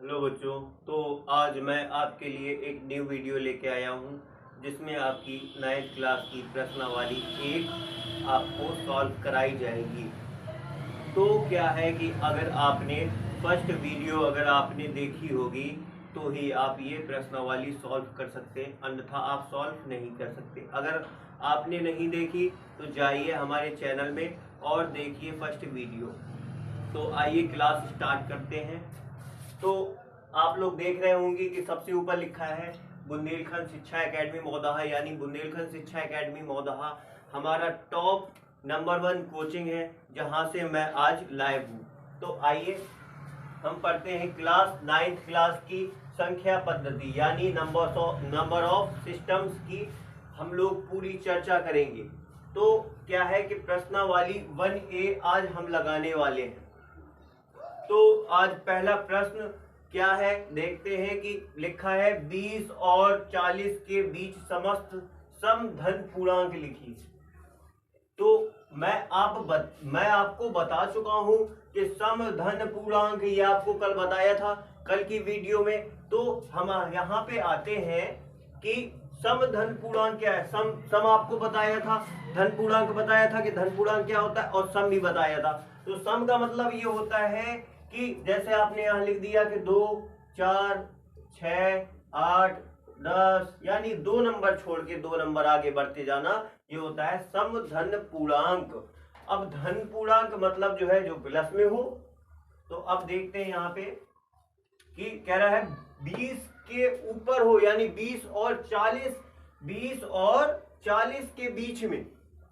Hello बच्चों। तो आज मैं आपके लिए एक न्यू वीडियो लेके आया हूँ जिसमें आपकी 9th क्लास की प्रश्नावली एक आपको सॉल्व कराई जाएगी। तो क्या है कि अगर आपने फर्स्ट वीडियो अगर आपने देखी होगी तो ही आप ये प्रश्नावली सॉल्व कर सकते, अन्यथा आप सॉल्व नहीं कर सकते। अगर आपने नहीं देखी तो जाइए हमारे चैनल में और देखिए फर्स्ट वीडियो। तो आइए क्लास स्टार्ट करते हैं। तो आप लोग देख रहे होंगे कि सबसे ऊपर लिखा है बुंदेलखंड शिक्षा एकेडमी मौदहा, यानी बुंदेलखंड शिक्षा एकेडमी मौदहा हमारा टॉप नंबर 1 कोचिंग है जहां से मैं आज लाइव हूं। तो आइए हम पढ़ते हैं क्लास 9th क्लास की संख्या पद्धति यानी नंबर ऑफ सिस्टम्स की हम लोग पूरी चर्चा करेंगे। तो क्या है कि प्रश्नावली 1A आज हम लगाने वाले हैं। तो आज पहला प्रश्न क्या है देखते हैं कि लिखा है 20 और 40 के बीच समस्त सम धन पूर्णांक लिखिए। तो मैं आपको बता चुका हूं कि सम धन पूर्णांक ये आपको कल बताया था कल की वीडियो में। तो हम यहाँ पे आते हैं कि सम धन पूर्णांक क्या है। सम आपको बताया था, धन पूर्णांक बताया था कि धन पूर्णांक क्या होता है, और सम भी बताया था। तो सम का मतलब ये होता है कि जैसे आपने यहाँ लिख दिया कि 2, 4, 6, 8, 10 यानी 2 नंबर छोड़ के 2 नंबर आगे बढ़ते जाना, ये होता है सम धन पूर्णांक। अब धन पूर्णांक मतलब जो है जो प्लस में हो। तो अब देखते हैं यहाँ पे कि कह रहा है 20 के ऊपर हो यानी 20 और 40 के बीच में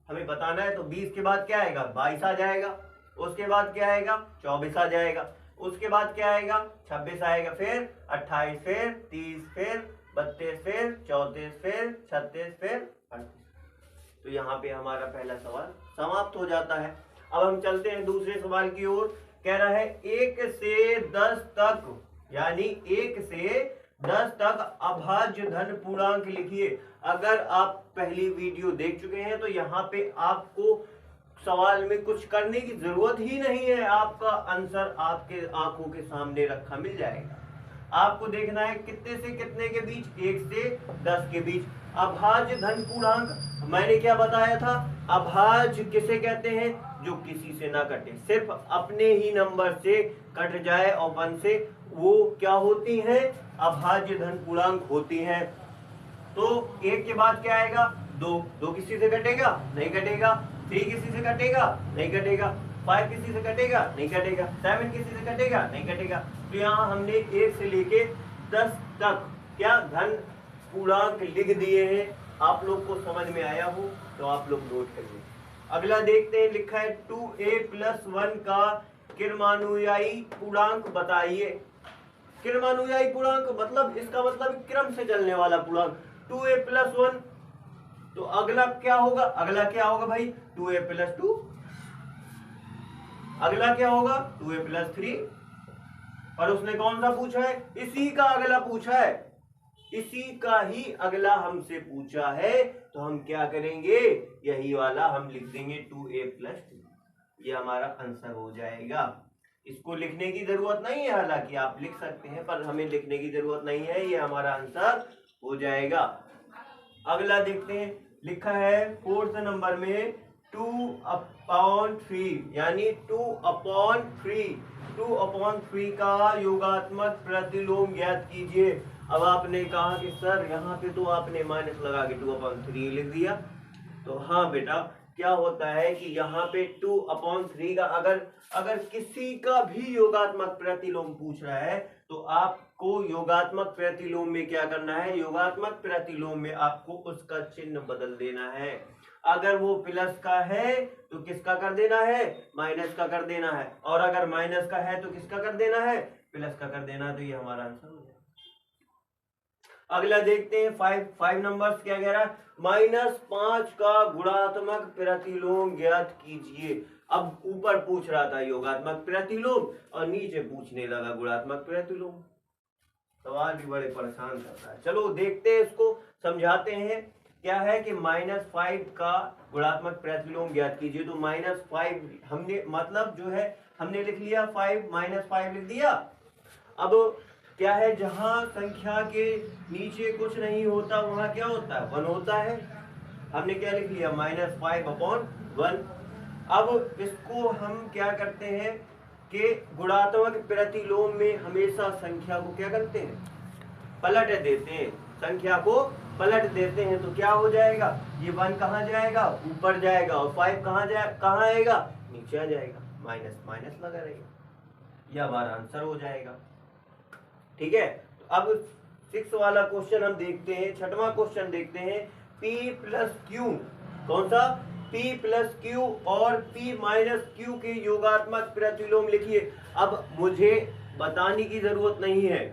हमें बताना है। तो 20 के बाद क्या आएगा, 22 आ जाएगा। उसके बाद क्या आएगा, 24 आ जाएगा। उसके बाद क्या आएगा, 26 आएगा। फिर 28, फिर 30, फिर 32, फिर 34, फिर 36, फिर 38। तो यहाँ पे हमारा पहला सवाल समाप्त हो जाता है। अब हम चलते हैं दूसरे सवाल की ओर। कह रहा है 1 से 10 तक यानी 1 से 10 तक अभाज्य धन पूर्णांक लिखिए। अगर आप पहली वीडियो देख चुके हैं तो यहाँ पे आपको सवाल में कुछ करने की जरूरत ही नहीं है, आपका आंसर आपके आंखों के सामने रखा मिल जाएगा। आपको देखना है कितने से कितने के बीच, 1 से 10 के बीच अभाज्य धन पूर्णांक। मैंने क्या बताया था, अभाज्य किसे कहते हैं, जो किसी से ना कटे, सिर्फ अपने ही नंबर से कट जाए और 1 से, वो क्या होती हैं, अभाज्य धन पूर्णांक होती हैं। तो 1 के बाद क्या आएगा, 2 किसी से कटेगा, नहीं कटेगा। 3 किसी से कटेगा, नहीं कटेगा। 5 किसी से कटेगा, नहीं कटेगा। 7 किसी से कटेगा, नहीं कटेगा। तो यहाँ हमने 1 से लेके 10 तक क्या धन पूर्णांक लिख दिए हैं। आप लोग को समझ में आया हो तो आप लोग नोट करिए। अगला देखते हैं, लिखा है 2a+1 का किरमानुयायी पूर्णांक बताइए। किरमानुयायी पूर्णांक मतलब इसका मतलब क्रम से चलने वाला पूर्णांक। 2a+1 तो अगला क्या होगा, अगला क्या होगा भाई, 2a+2। अगला क्या होगा, 2a+3। और उसने कौन सा पूछा है, इसी का अगला पूछा है, इसी का ही अगला हमसे पूछा है। तो हम क्या करेंगे, यही वाला हम लिख देंगे 2a+2। ये हमारा आंसर हो जाएगा। इसको लिखने की जरूरत नहीं है, हालांकि आप लिख सकते हैं पर हमें लिखने की जरूरत नहीं है, ये हमारा आंसर हो जाएगा। अगला देखते हैं, लिखा है 4th नंबर में 2/3 यानी 2/3 का योगात्मक प्रतिलोम ज्ञात कीजिए। अब आपने कहा कि सर यहाँ पे तो आपने माइनस लगा के 2/3 लिख दिया। तो हाँ बेटा, क्या होता है कि यहाँ पे 2/3 का अगर किसी का भी योगात्मक प्रतिलोम पूछ रहा है तो आपको योगात्मक प्रतिलोम में क्या करना है, योगात्मक प्रतिलोम में आपको उसका चिन्ह बदल देना है। अगर वो प्लस का है तो किसका कर देना है, माइनस का कर देना है। और अगर माइनस का है तो किसका कर देना है, प्लस का कर देना है। तो ये हमारा आंसर हो जाएगा। अगला देखते हैं 5 नंबर्स क्या कह रहा है, -5 का गुणात्मक प्रतिलोम ज्ञात कीजिए। अब ऊपर पूछ रहा था योगात्मक प्रतिलोम और नीचे पूछने लगा गुणात्मक प्रतिलोम। सवाल भी बड़े परेशान करता है। चलो देखते हैं, इसको समझाते हैं। क्या है कि -5 का गुणात्मक प्रतिलोम ज्ञात कीजिए। तो -5 हमने मतलब जो है हमने लिख लिया 5 -5 लिख दिया। अब क्या है, जहां संख्या के नीचे कुछ नहीं होता वहां क्या होता है, 1 होता है। हमने क्या लिख लिया, -5/1। अब इसको हम क्या करते हैं कि गुणात्मक प्रतिलोम में हमेशा संख्या को क्या करते हैं, पलट देते हैं, संख्या को पलट देते हैं। तो क्या हो जाएगा, ये 1 कहाँ जाएगा, ऊपर जाएगा, और 5 कहाँ आएगा, नीचे आ जाएगा, माइनस माइनस लगा रहेगा। यह हमारा आंसर हो जाएगा। ठीक है, तो अब 6 वाला क्वेश्चन हम देखते हैं, 6वां क्वेश्चन देखते हैं। P प्लस क्यू, कौन सा, P प्लस क्यू और P माइनस क्यू के योगात्मक प्रतिलोम लिखिए। अब मुझे बताने की जरूरत नहीं है,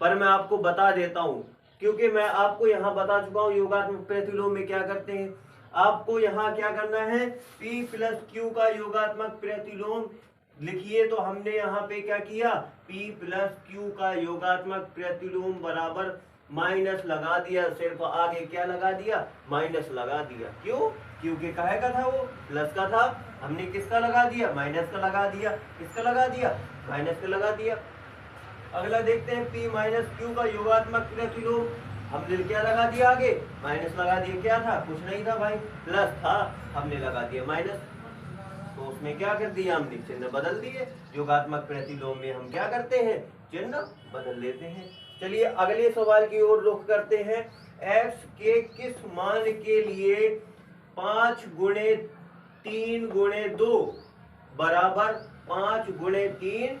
पर मैं आपको बता देता हूं, क्योंकि मैं आपको यहां बता चुका हूं योगात्मक प्रतिलोम में क्या करते हैं। आपको यहां क्या करना है, P प्लस क्यू का योगात्मक प्रतिलोम लिखिए। तो हमने यहाँ पे क्या किया, P प्लस क्यू का योगात्मक प्रतिलोम बराबर माइनस लगा दिया, सिर्फ आगे क्या लगा दिया, माइनस लगा दिया। क्यों, क्योंकि काहे का था, वो प्लस का था, हमने किसका लगा दिया, माइनस का लगा दिया, किसका लगा दिया, माइनस का लगा दिया। अगला देखते हैं, P माइनस क्यू का योगात्मक प्रतिलोम, हमने क्या लगा दिया, आगे माइनस लगा दिया। क्या था, कुछ नहीं था भाई, प्लस था, हमने लगा दिया माइनस, तो उसमें क्या कर दिया, हमने चिन्ह बदल दिए। योगात्मक प्रतिलोम में हम क्या करते हैं, चिन्ह बदल देते हैं। चलिए अगले सवाल की ओर रुख करते हैं। x के किस मान के लिए 5 गुणे 3 गुणे 2 बराबर 5 गुणे 3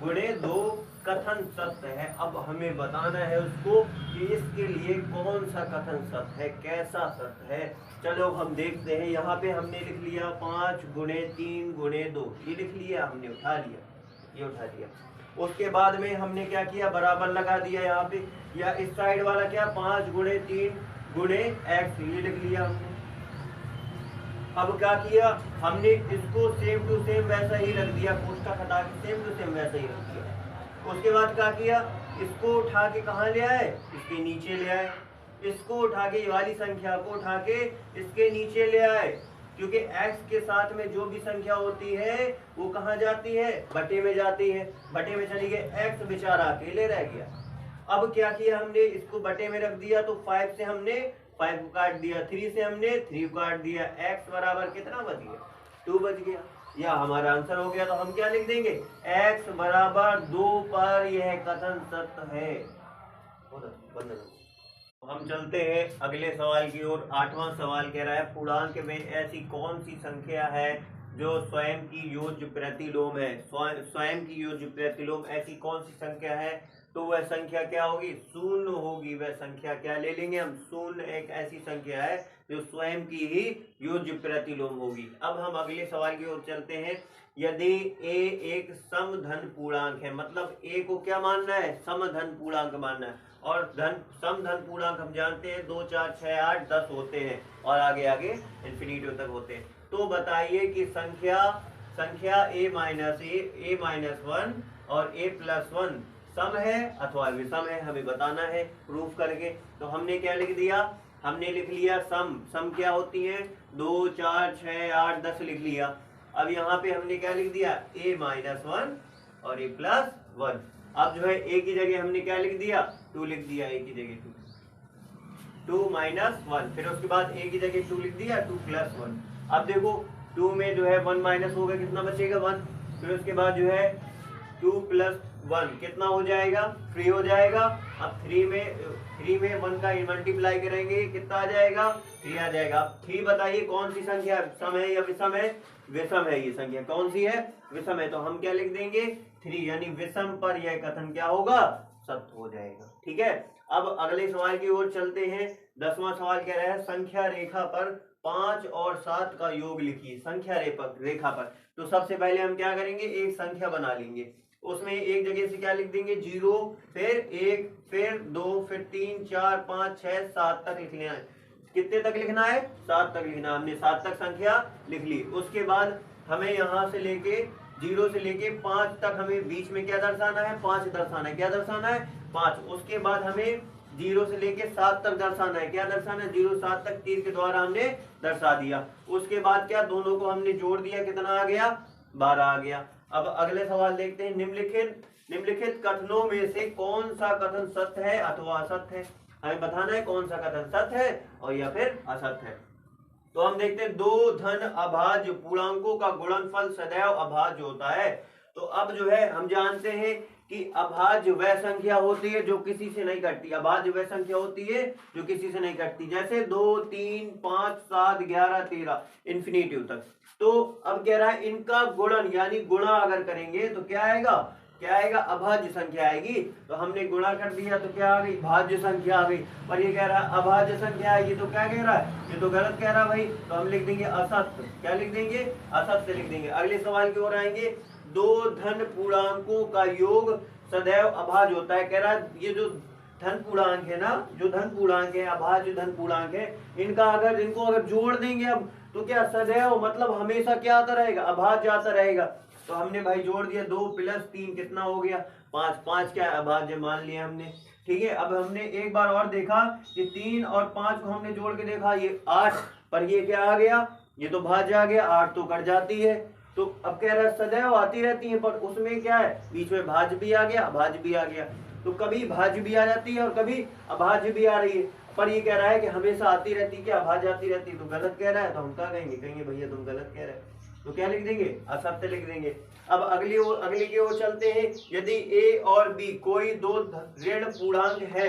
गुणे 2 कथन सत्य है। अब हमें बताना है उसको कि इसके लिए कौन सा कथन सत्य है, कैसा सत्य है। चलो हम देखते हैं। यहाँ पे हमने लिख लिया 5 गुणे 3 गुणे 2, ये लिख लिया, हमने उठा लिया, ये उठा लिया। उसके बाद में हमने क्या किया, बराबर लगा दिया यहाँ पे, या इस साइड वाला क्या, 5 गुणे 3 गुणे x, ये लिख लिया हमने। अब क्या किया हमने, इसको सेम टू सेम वैसा ही रख दिया, कोष्ठक हटा के सेम टू सेम वैसा ही रख दिया। उसके बाद क्या किया, इसको उठा के कहाँ ले आए, इसके नीचे ले आए। इसको उठा के, ये वाली संख्या को उठा के इसके नीचे ले आए, क्योंकि x के साथ में जो भी संख्या होती है वो कहाँ जाती है, बटे में जाती है। बटे में चली गई, x बेचारा अकेले रह गया। अब क्या किया हमने, इसको बटे में रख दिया, तो 5 से हमने 5 को काट दिया, 3 से हमने 3 को काट दिया, x बराबर कितना बच गया, 2 बच गया। या हमारा आंसर हो गया। तो हम क्या लिख देंगे, x बराबर 2 पर यह कथन सत्य है। हम चलते हैं अगले सवाल की ओर। 8वां सवाल कह रहा है, पूर्णांक में ऐसी कौन सी संख्या है जो स्वयं की योज्य प्रतिलोम है। स्वयं की योज्य प्रतिलोम ऐसी कौन सी संख्या है, तो वह संख्या क्या होगी, शून्य होगी। वह संख्या क्या ले लेंगे हम, शून्य एक ऐसी संख्या है जो स्वयं की ही योज्य प्रतिलोम होगी। अब हम अगले सवाल की ओर चलते हैं। यदि a एक समधन पूर्णांक है, मतलब a को क्या मानना है, समधन पूर्णांक मानना है। और समधन पूर्णांक हम जानते हैं 2 4 6 8 10 होते हैं, और आगे आगे इन्फिनिटी तक होते हैं। तो बताइए कि संख्या a माइनस 1 और a प्लस 1 सम है अथवा विषम है, हमें बताना है प्रूफ करके। तो हमने क्या लिख दिया, हमने लिख लिया सम क्या होती है, 2 4 6 8 10 लिख लिया। अब यहाँ पे हमने क्या लिख दिया, a माइनस 1 और a प्लस 1। अब जो है a की जगह हमने क्या लिख दिया, 2 लिख दिया, a की जगह 2 माइनस 1, फिर उसके बाद a की जगह 2 लिख दिया, 2 प्लस 1। अब देखो 2 में जो है 1 माइनस होगा, कितना बचेगा 1। फिर उसके बाद जो है 2 प्लस 1 कितना हो जाएगा, 3 हो जाएगा। अब 3 में 1 का मल्टीप्लाई करेंगे, कितना आ जाएगा, 3 आ जाएगा। अब 3 बताइए कौन सी संख्या, सम है या विषम है, विषम है। ये संख्या कौन सी है, विषम है। तो हम क्या लिख देंगे, 3, यानी विषम पर यह कथन क्या होगा, सत्य हो जाएगा। ठीक है, अब अगले सवाल की ओर चलते हैं। 10वां सवाल कह रहा है, संख्या रेखा पर 5 और 7 का योग लिखिए। संख्या रेखा पर, तो सबसे पहले हम क्या करेंगे, एक संख्या बना लेंगे, उसमें एक जगह से क्या लिख देंगे, 0, फिर 1, फिर 2, फिर 3 4 5 6 7 तक लिखना है। कितने तक लिखना है, 7 तक लिखना। हमने 7 तक संख्या लिख ली। उसके बाद हमें यहाँ से लेके 0 से लेके 5 तक हमें बीच में क्या दर्शाना है, 5 दर्शाना है। क्या दर्शाना है, 5। उसके बाद हमें 0 से लेके 7 तक दर्शाना है। क्या दर्शाना है, 0 7 तक तीर के द्वारा हमने दर्शा दिया। उसके बाद क्या, दोनों को हमने जोड़ दिया, कितना आ गया, 12 आ गया। अब अगले सवाल देखते हैं। निम्नलिखित निम्नलिखित कथनों में से कौन सा कथन सत्य है अथवा असत्य है। हमें बताना है कौन सा कथन सत्य है और या फिर असत्य है। तो हम देखते हैं दो धन अभाज्य पूर्णांकों का गुणनफल सदैव अभाज्य होता है। तो अब जो है हम जानते हैं कि अभाज्य वह संख्या होती है जो किसी से नहीं घटती। अभाज्य वह संख्या होती है जो किसी से नहीं घटती, जैसे 2, 3, 5, 7, 11, 13 इन्फिनिटिव तक। तो अब कह रहा है इनका गुणन यानी गुणा अगर करेंगे तो क्या आएगा, क्या आएगा, अभाज्य संख्या आएगी। तो हमने गुणा कर दिया तो क्या आ गई, भाज्य संख्या आ गई। और ये कह रहा है अभाज्य संख्या आएगी, तो क्या कह रहा है, ये तो गलत कह रहा है भाई। तो हम लिख देंगे असत्य। क्या लिख देंगे, असत्य लिख देंगे। अगले सवाल की ओर आएंगे। दो धन पूर्णांकों का योग सदैव अभाज्य होता है। कह रहा है ये जो धन पूर्णांक है ना, जो धन पूर्णांक है, अभाज्य धन पूर्णांक है, इनको अगर जोड़ देंगे अब तो क्या सदैव मतलब हमेशा क्या आता रहेगा, अभाज्य आता रहेगा। तो हमने भाई जोड़ दिया, 2 + 3 कितना हो गया, 5। 5 क्या अभाज्य मान लिया हमने। ठीक है, अब हमने एक बार और देखा कि 3 और 5 को हमने जोड़ के देखा, ये 8, पर ये क्या आ गया, ये तो भाज्य आ गया, 8 तो कट जाती है। तो अब कह रहा है सदैव आती रहती है, पर उसमें क्या है, बीच में भाज्य भी आ गया, अभाज्य भी आ गया। तो कभी भाज्य भी आ जाती है और कभी अभाज्य भी आ रही है, पर ये कह रहा है कि हमेशा आती रहती है, क्या अभाज्य आती रहती है। तो गलत कह रहा है, तो हम क्या कहेंगे, कहेंगे भैया तुम गलत कह रहे हैं। तो क्या लिख देंगे, असत्य लिख देंगे। अब अगली की ओर चलते हैं। यदि ए और बी कोई दो ऋण पूर्णांक है,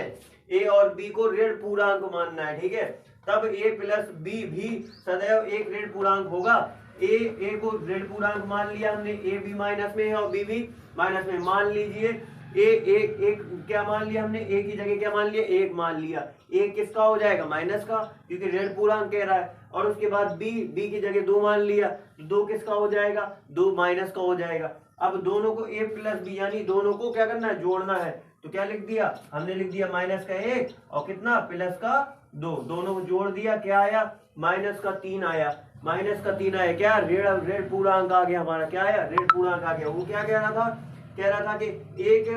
ए और बी को ऋण पूर्णांक मानना है, ठीक है, तब ए + बी भी सदैव एक ऋण पूर्णांक होगा। ए को ऋण पूर्णांक मान लिया हमने, ए बी माइनस में है और बी भी माइनस में। मान लीजिए एक क्या मान लिया हमने, ए की जगह क्या मान लिया, 1 मान लिया। ए किसका हो जाएगा, माइनस का, क्योंकि ऋण पूर्णांक कह रहा है। और उसके बाद बी की जगह 2 मान लिया, 2 किसका हो जाएगा, 2 माइनस का हो जाएगा। अब दोनों को a + b यानी दोनों को क्या करना है, जोड़ना है। तो क्या लिख दिया हमने, लिख दिया -1 और कितना +2, दोनों को जोड़ दिया, क्या आया, -3 आया। -3 आया, क्या ऋण पूर्णांक आ गया हमारा, क्या आया, ऋण पूर्णांक आ गया। वो क्या कह रहा था, कह रहा था कि एक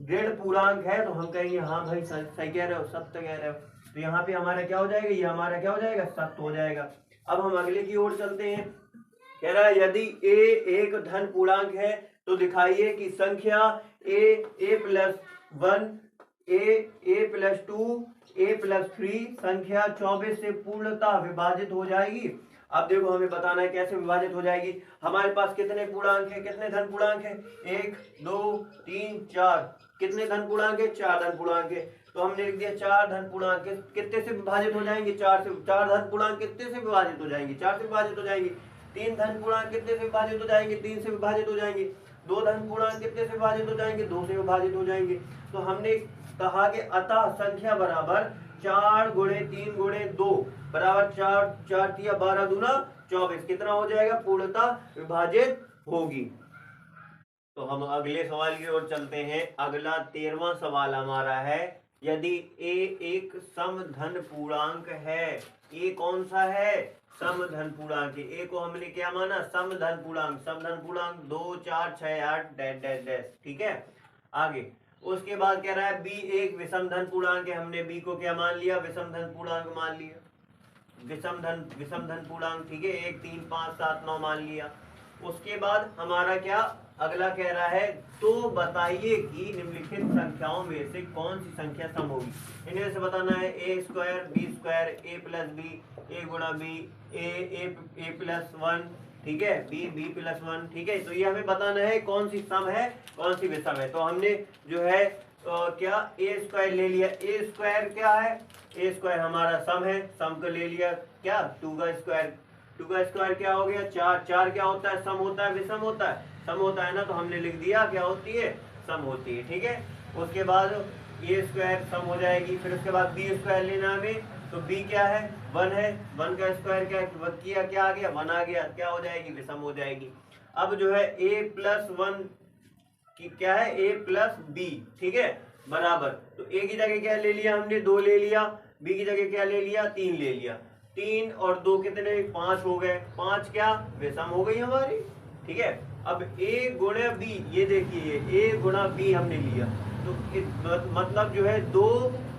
ऋण पूर्णांक है, तो हम कहेंगे हाँ भाई सही कह रहे हो, सत्य कह रहे हो। तो यहाँ पे हमारा क्या हो जाएगा, ये हमारा क्या हो जाएगा, सत्य हो जाएगा। अब हम अगले की ओर चलते हैं। कह रहा है यदि a एक धन पूर्णांक है तो दिखाइए कि संख्या a + 1 a + 2 a + 3 संख्या 24 से पूर्णतः विभाजित हो जाएगी। अब देखो हमें बताना है कैसे विभाजित हो जाएगी। हमारे पास कितने पूर्णांक है, कितने धन पूर्णांक है, 1, 2, 3, 4, कितने धन पूर्णांक है, 4 धन पूर्णांक है। तो हमने लिख दिया 4 धन पूर्णांक कितने से विभाजित हो जाएंगे, 4 से। 4 धन पूर्णांक कितने से विभाजित हो जाएंगे, 4 से विभाजित हो जाएंगे। 3 धन पूर्णांक कितने से विभाजित हो जाएंगे, 3 से विभाजित हो जाएंगे। 2 धन पूर्णांक कितने से विभाजित हो जाएंगे, 2 से विभाजित हो जाएंगे। तो हमने कहा कि अतः संख्या बराबर 4 × 3 × 2 बराबर 4, 4 × 12 दूना 24 कितना हो जाएगा, पूर्णतः विभाजित होगी। तो हम अगले सवाल की ओर चलते हैं। अगला 13वां सवाल हमारा है, यदि a एक समधन पूर्णांक है, a कौन सा है, समधन पूर्णांक। a को हमने क्या माना, समधन पूर्णांक। समधन पूर्णांक 2, 4, 6, 8 डैश डैश डैश, ठीक है। आगे उसके बाद कह रहा है b एक विषमधन पूर्णांक है, हमने b को क्या मान लिया, विषमधन पूर्णांक मान लिया, विषमधन पूर्णांक, ठीक है। 1, 3, 5, 7, 9 मान लिया। उसके बाद हमारा क्या अगला कह रहा है, तो बताइए कि निम्नलिखित संख्याओं में से कौन सी संख्या सम होगी। इनमें से बताना है a² b² a + b a × b a + 1, ठीक है, b + 1, ठीक है। तो ये हमें बताना है कौन सी सम है कौन सी विषम है। तो हमने जो है क्या a² ले लिया। a² क्या है, a² हमारा सम है, सम को ले लिया, क्या 2 का स्क्वायर। 2 का स्क्वायर क्या हो गया, 4। 4 क्या होता है, सम होता है, विषम होता है, सम होता है ना। तो हमने लिख दिया क्या होती है, सम होती है, ठीक है। उसके बाद a² सम हो जाएगी। फिर उसके बाद b² लेना हमें, तो b क्या है, 1 है, 1 का स्क्वायर क्या आ गया, 1 आ गया, क्या हो जाएगी, विषम हो जाएगी। अब जो है a + 1 की क्या है, a + b, ठीक है, बराबर। तो a की जगह क्या ले लिया हमने, 2 ले लिया, b की जगह क्या ले लिया, 3 ले लिया। 3 और 2 कितने, 5 हो गए। 5 क्या विषम हो गई हमारी, ठीक है। अब a × b, ये देखिए a × b हमने लिया, तो मतलब जो है 2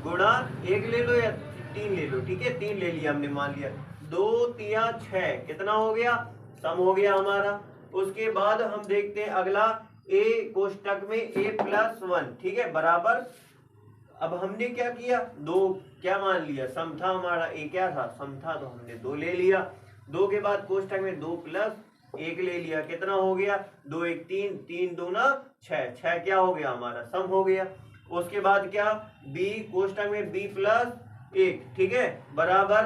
× 1 ले लो या 3 ले लो, ठीक है, 3 ले लिया हमने, मान लिया 2 × 6 कितना हो गया, सम हो गया हमारा। उसके बाद हम देखते हैं अगला ए कोष्टक में a+1, ठीक है, बराबर। अब हमने क्या किया, 2 क्या मान लिया, सम था हमारा, ए क्या था, सम था, तो हमने 2 ले लिया। 2 के बाद कोष्टक में 2+1 ले लिया, कितना हो गया, 2 1 3, 3 दूना 6, 6 क्या हो गया हमारा, सम हो गया। उसके बाद क्या, बी कोष्टक में b+1, ठीक है, बराबर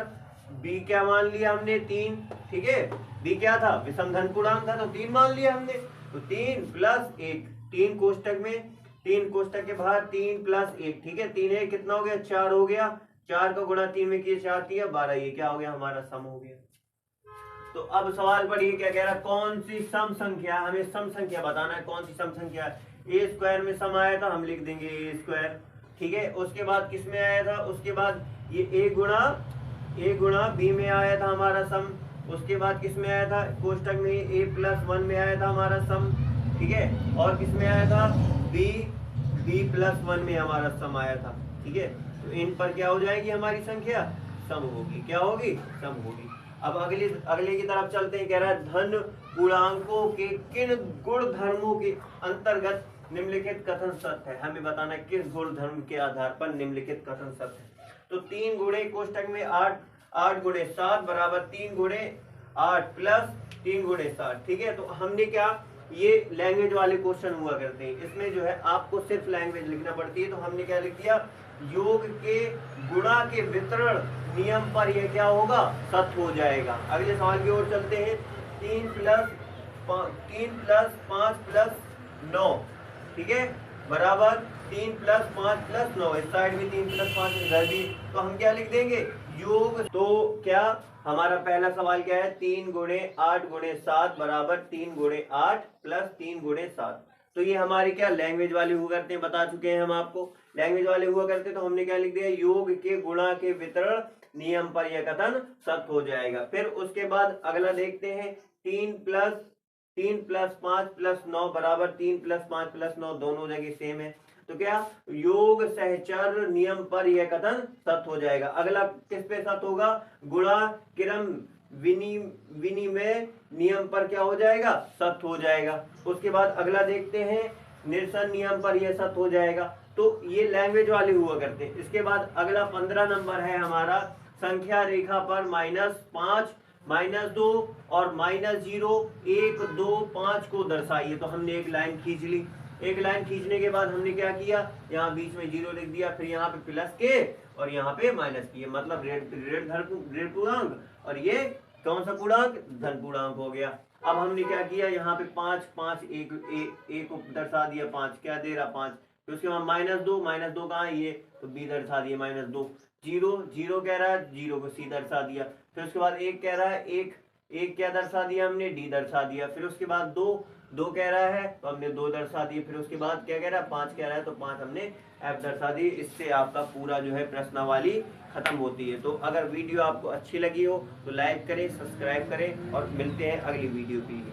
बी क्या मान लिया हमने, 3, ठीक है, बी क्या था, विषम धन पूर्णांक था, तो 3 मान लिया हमने, तो 3+1, 3 कोष्टक में, 3 कोष्टक के बाहर 3+1, ठीक है, 3 1 कितना हो गया, 4 हो गया, 4 का गुणा 3 में किया 4 3 12, ये क्या हो गया हमारा, सम हो गया। तो अब सवाल पढ़िए क्या कह रहा है, कौन सी सम संख्या, हमें सम संख्या बताना है, कौन सी सम संख्या है। ए स्क्वायर में सम आया था, हम लिख देंगे ए स्क्वायर, ठीक है। उसके बाद किस में आया था, उसके बाद ये ए गुणा बी में आया था हमारा सम। उसके बाद किस में आया था, कोष्टक में a+1 में आया था हमारा सम, ठीक है, और किस में आया था, b+1 में हमारा सम आया था, ठीक है। तो इन पर क्या हो जाएगी हमारी संख्या, सम होगी, क्या होगी, सम होगी। अब अगले की तरफ चलते हैं, कह रहा है धन पूर्णांकों के किन गुण धर्मों के अंतर्गत निम्नलिखित कथन सत्य है। हमें बताना है किस गुण धर्म के आधार पर निम्नलिखित कथन सत्य है। तो 3 गुणे कोष्टक में 8 गुणे 7 बराबर 3 गुणे 8 प्लस 3 गुणे 7, ठीक है। तो हमने क्या, ये लैंग्वेज वाले क्वेश्चन हुआ करते हैं, इसमें जो है आपको सिर्फ लैंग्वेज लिखना पड़ती है। तो हमने क्या लिख दिया, योग के गुणा के वितरण नियम पर यह क्या होगा, सत्य हो जाएगा। अगले सवाल की ओर चलते हैं। 3 + 5 + 9, ठीक है, बराबर 3 + 5 + 9, इस साइड भी 3 + 5, इधर भी। तो हम क्या लिख देंगे, योग। तो क्या हमारा पहला सवाल क्या है, 3 गुणे 8 गुणे 7 बराबर 3 गुणे 8 प्लस 3 गुणे 7। तो ये हमारे क्या लैंग्वेज वाले हुआ करते हैं, बता चुके हैं हम आपको, लैंग्वेज वाले हुआ करते। तो हमने क्या लिख दिया, योग के गुणा के वितरण नियम पर यह कथन सत्य हो जाएगा। फिर उसके बाद अगला देखते हैं, 3 + 5 + 9 बराबर 3 + 5 + 9, दोनों जगह सेम है। तो क्या, योग सहचर नियम पर यह कथन सत्य हो जाएगा। अगला किस पे सत्य होगा, गुणा क्रम विनिमय नियम पर क्या हो जाएगा, सत्य हो जाएगा। उसके बाद अगला देखते हैं, निरसन नियम पर यह सत्य हो जाएगा। तो ये लैंग्वेज वाले हुआ करते हैं। इसके बाद अगला 15 नंबर है हमारा, संख्या रेखा पर -5, -2 और -0, 1 2 5 को दर्शाइए। तो हमने एक लाइन खींच ली। एक लाइन खींचने के बाद हमने क्या किया, यहाँ बीच में 0 लिख दिया, फिर यहाँ पे प्लस के और यहाँ पे माइनस किए, मतलब ऋण पूर्णांक, और ये कौन सा पूर्णांक, धन पूर्णांक हो गया। अब हमने क्या किया, यहाँ पे 5 5 एक को दर्शा दिया, 5 क्या दे रहा, 5। फिर उसके बाद -2 कहाँ है ये, तो बी दर्शा दिया -2। 0 कह रहा है, 0 को सी दर्शा दिया। फिर उसके बाद 1 कह रहा है, 1 क्या दर्शा दिया हमने, डी दर्शा दिया। फिर उसके बाद 2 कह रहा है, तो हमने 2 दर्शा दिए। फिर उसके बाद क्या कह रहा है, 5 कह रहा है, तो 5 हमने एफ दर्शा दी। इससे आपका पूरा जो है प्रश्नावली खत्म होती है। तो अगर वीडियो आपको अच्छी लगी हो तो लाइक करें, सब्सक्राइब करें, और मिलते हैं अगली वीडियो के लिए।